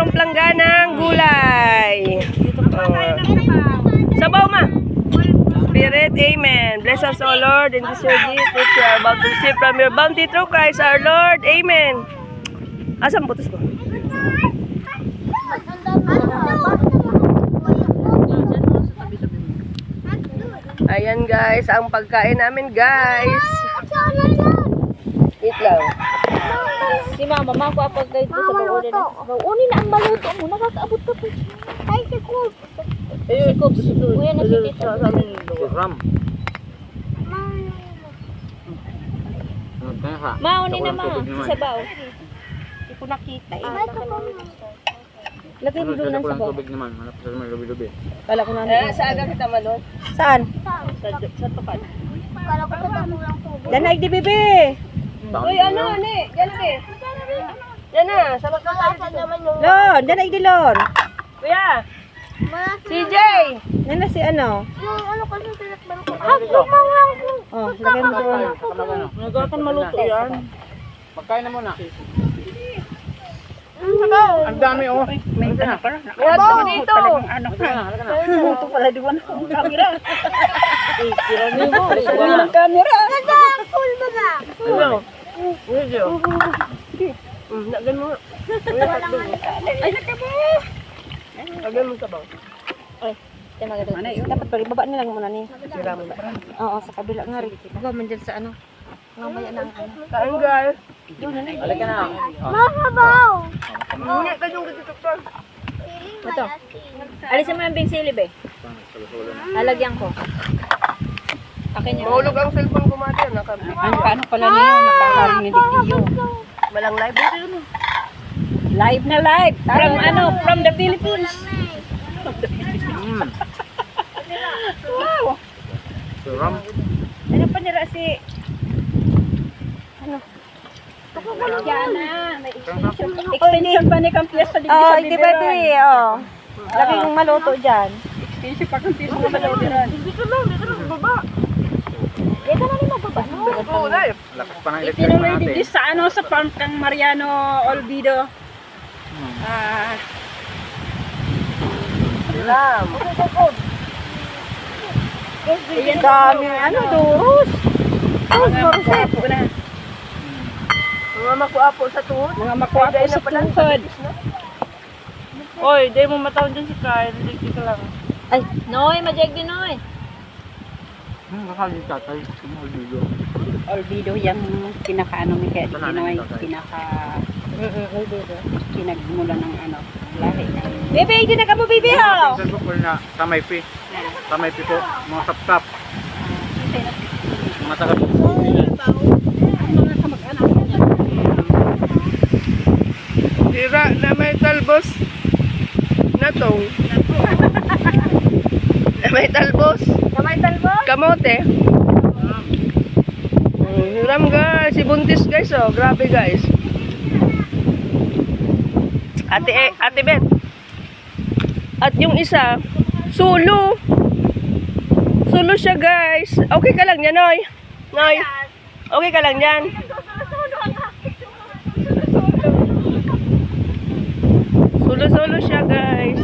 dalawang plangganang gulay. Sabaw ma. Spirit, amen. Bless us, O Lord, in this your gift which you are about to receive from your bounty through Christ our Lord. Amen. Asan putos ko? Ayan guys, ang pagkain namin guys. Eat lang. Si mama, mako apag guys sa bawon na. Uni na ang maluto mo, nakakaabot ka pa. Ay, si Coop. Si Coop, kuya na si Tito. Ram. Mauni na ma, sa baw. Hindi ko nakita eh. Lagay mo doon ng sabaw. Tubig naman, hanap sa may lubi-lubi. Kala ko na. Sa aga kita malon. Saan? Sa tukad. Yan na, di bebe. Uy, ano, ani? Yan na eh. Yan na, sa magkakalit naman yung... Lon, yan na, Lon. Kuya! CJ! Yan na si ano. Oh, lagay mo doon. Nagatan maluto yan. Pagkain na muna. Ang dami oh. May na para. Wala ko dito. Ano ka na? Ito pala di wala akong camera. Tira niyo mo. Walang camera. Cool ba na? Ano? Video. Nagan mo. Ay, nakabo. Nagan mo sabaw. Ay, dapat pala ibaba na lang muna ni. Oo, sa kabila nga rin. Baba man dyan sa ano. Mamaya na ang ano. Kain guys. Balik ka na. Mahabaw! Hindi ka yung gitutukpan. Ito. Alisin mo yung bing silib eh. Lalagyan ko. Akin yan. Mahulog ang cellphone ko mati. Paano pala niyo? Nakakarinig niyo. Malang live dito yun. Live na live. From the Philippines. Wow. Ram. Ano pa nila si... Ano? Yan na. May extension pa ni Kampias pa din sa di ba di? Oh. Laging maluto dyan. Extension pa Kampias pa maluto dyan. Dito lang baba. Ito na rin magbaba. Oo, live. Lakas pa ng electric Itinuloy natin. din sa ano sa farm kang Mariano Olvido. Lam. Ayan Dami, ano, durus. Maruset. Mga makuapo sa tuhod. Mga makuwapo sa tuhod. Oy, di mo matawag din si Kyle. Hindi ka lang. Ay, Noy, majeg din Noy. Kakali tatay. Olvido. Olvido yung pinaka-ano ni kaya Noy, pinagmula ng ano, lahi. Bebe, hindi na ka mo, Bebe, ho! Sa bukol na tamay pi. Tamay pi po. Mga tap-tap. Mga taga. Mga kamag-anak niya. Tira na may talbos. Natong. Na may talbos. Kamay talbo? Kamote. Hiram guys. Si Buntis guys oh. Grabe guys. Ate Bet. At yung isa, sulo. Sulo siya guys. Okay ka lang yan, Noy? Noy? Okay ka lang yan? Sulo-sulo siya guys.